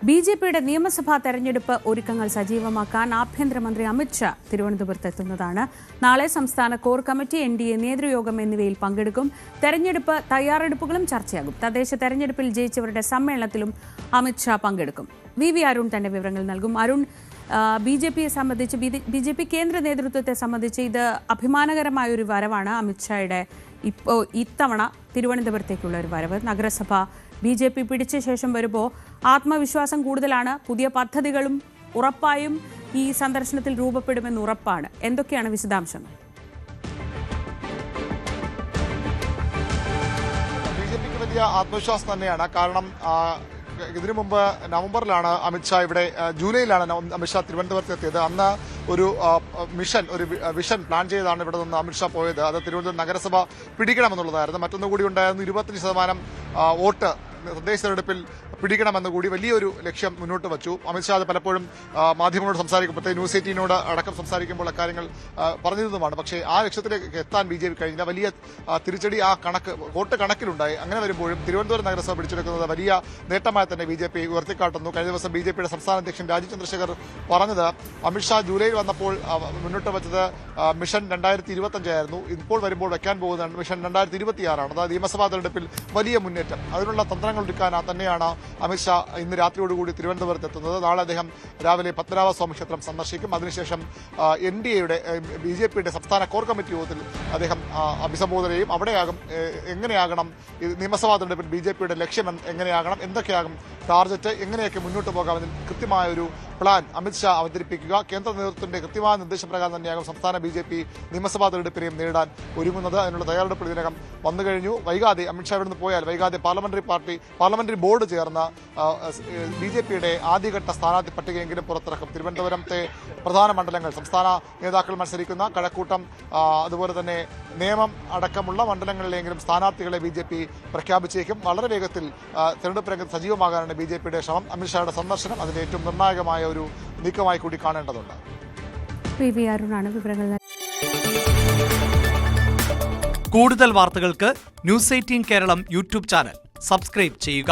ബിജെപിയുടെ നിയമസഭാ തെരഞ്ഞെടുപ്പ് ഒരുക്കങ്ങൾ സജീവമാക്കാൻ ആഭ്യന്തരമന്ത്രി അമിത്ഷാ തിരുവനന്തപുരത്തെത്തുന്നതാണ്. നാളെ സംസ്ഥാന കോർ കമ്മിറ്റി, NDA നേതൃയോഗം എന്നിവയിൽ പങ്കെടുക്കും. തെരഞ്ഞെടുപ്പ് തയ്യാറെടുപ്പുകളും ചർച്ചയാകും. തദ്ദേശ തെരഞ്ഞെടുപ്പിൽ ജയിച്ചവരുടെ സമ്മേളനത്തിലും അമിത്ഷാ പങ്കെടുക്കും. VV അരുൺ തന്റെ വിവരങ്ങൾ നൽകും. അരുൺ, ബിജെപിയെ സംബന്ധിച്ച്, ബിജെപി കേന്ദ്ര നേതൃത്വത്തെ സംബന്ധിച്ച് ഇത് അഭിമാനകരമായൊരു വരവാണ്. അമിത്ഷായുടെ ഇത്തവണ തിരുവനന്തപുരത്തേക്കുള്ള ഒരു വരവ്. നഗരസഭ ബിജെപി പിടിച്ച ശേഷം വരുമ്പോൾ ആത്മവിശ്വാസം കൂടുതലാണ്. പുതിയ പദ്ധതികളും ഉറപ്പായും ഈ സന്ദർശനത്തിൽ രൂപപ്പെടുമെന്ന് ഉറപ്പാണ്. എന്തൊക്കെയാണ് വിശദാംശങ്ങൾ? ബിജെപിക്ക് വലിയ ആത്മവിശ്വാസം തന്നെയാണ്. കാരണം ഇതിനു മുമ്പ് നവംബറിലാണ് അമിത്ഷാ ജൂലൈയിലാണ് അമിത്ഷാ തിരുവനന്തപുരത്ത് എത്തിയത്. അന്ന് ഒരു വിഷൻ പ്ലാൻ ചെയ്താണ് ഇവിടെ നിന്ന് അമിത്ഷാ പോയത്. അത് തിരുവനന്തപുരം നഗരസഭ പിടിക്കണമെന്നുള്ളതായിരുന്നു. മറ്റൊന്നുകൂടി ഉണ്ടായിരുന്നു, 25% വോട്ട് തദ്ദേശ തെരഞ്ഞെടുപ്പിൽ പിടിക്കണമെന്ന് കൂടി വലിയൊരു ലക്ഷ്യം മുന്നോട്ട് വച്ചു. അമിത്ഷാ അത് പലപ്പോഴും മാധ്യമങ്ങളോട് സംസാരിക്കുമ്പോൾ, ന്യൂസ് 18 അടക്കം സംസാരിക്കുമ്പോൾ അക്കാര്യങ്ങൾ പറഞ്ഞിരുന്നതുമാണ്. പക്ഷേ ആ ലക്ഷ്യത്തിലേക്ക് എത്താൻ BJP കഴിഞ്ഞില്ല. വലിയ തിരിച്ചടി ആ വോട്ട് കണക്കിലുണ്ടായി. അങ്ങനെ വരുമ്പോഴും തിരുവനന്തപുരം നഗരസഭ പിടിച്ചെടുക്കുന്നത് വലിയ നേട്ടമായി തന്നെ BJP ഉയർത്തിക്കാട്ടുന്നു. കഴിഞ്ഞ ദിവസം BJPയുടെ സംസ്ഥാന അധ്യക്ഷൻ രാജീവ് ചന്ദ്രശേഖർ പറഞ്ഞത്, അമിത്ഷാ ജൂലൈയിൽ വന്നപ്പോൾ മുന്നോട്ട് വെച്ചത് മിഷൻ 2025 ആയിരുന്നു. ഇപ്പോൾ വരുമ്പോൾ വയ്ക്കാൻ പോകുന്നത് മിഷൻ 2026 ആണ്. അതായത് നിയമസഭാ തെരഞ്ഞെടുപ്പിൽ വലിയ മുന്നേറ്റം, അതിനുള്ള തന്ത്രങ്ങൾ ഒരുക്കാൻ തന്നെയാണ് അമിത്ഷാ ഇന്ന് രാത്രിയോടുകൂടി തിരുവനന്തപുരത്ത് എത്തുന്നത്. നാളെ അദ്ദേഹം രാവിലെ പത്മനാഭസ്വാമി ക്ഷേത്രം സന്ദർശിക്കും. അതിനുശേഷം NDAയുടെ BJPയുടെ സംസ്ഥാന കോർ കമ്മിറ്റി യോഗത്തിൽ അദ്ദേഹം അഭിസംബോധന ചെയ്യും. അവിടെയാകും എങ്ങനെയാകണം നിയമസഭാ തെരഞ്ഞെടുപ്പിൽ BJPയുടെ ലക്ഷ്യം എങ്ങനെയാകണം, എന്തൊക്കെയാകും ടാർഗറ്റ്, എങ്ങനെയൊക്കെ മുന്നോട്ട് പോകാമെന്ന് കൃത്യമായൊരു പ്ലാൻ അമിത്ഷാ അവതരിപ്പിക്കുക. കേന്ദ്ര നേതൃത്വത്തിന്റെ കൃത്യമായ നിർദ്ദേശപ്രകാരം തന്നെയാകും സംസ്ഥാന BJP നിയമസഭാ തെരഞ്ഞെടുപ്പിനെയും നേരിടാൻ ഒരുങ്ങുന്നത്. അതിനുള്ള തയ്യാറെടുപ്പ് ഇതിനകം വന്നു കഴിഞ്ഞു. വൈകാതെ അമിത്ഷാ ഇവിടുന്ന് പോയാൽ വൈകാതെ പാർലമെന്ററി ബോർഡ് ചേർന്ന BJPയുടെ ആദ്യഘട്ട സ്ഥാനാർത്ഥി പട്ടികയെങ്കിലും പുറത്തിറക്കും. തിരുവനന്തപുരത്തെ പ്രധാന മണ്ഡലങ്ങൾ, സംസ്ഥാന നേതാക്കൾ മത്സരിക്കുന്ന കഴക്കൂട്ടം, അതുപോലെ തന്നെ നേമം അടക്കമുള്ള മണ്ഡലങ്ങളിലെങ്കിലും സ്ഥാനാർത്ഥികളെ BJP പ്രഖ്യാപിച്ചേക്കും. വളരെ വേഗത്തിൽ തെരഞ്ഞെടുപ്പ് രംഗത്ത് സജീവമാകാനാണ് BJPയുടെ ശ്രമം. അമിത്ഷായുടെ സന്ദർശനം അതിന്റെ ഏറ്റവും നിർണായകമായ ഒരു നീക്കമായി കൂടി കാണേണ്ടതുണ്ട്. VV അരുണാണ് വിവരങ്ങൾ. കൂടുതൽ വാർത്തകൾക്ക് News 18 Keralam YouTube channel subscribe ചെയ്യുക.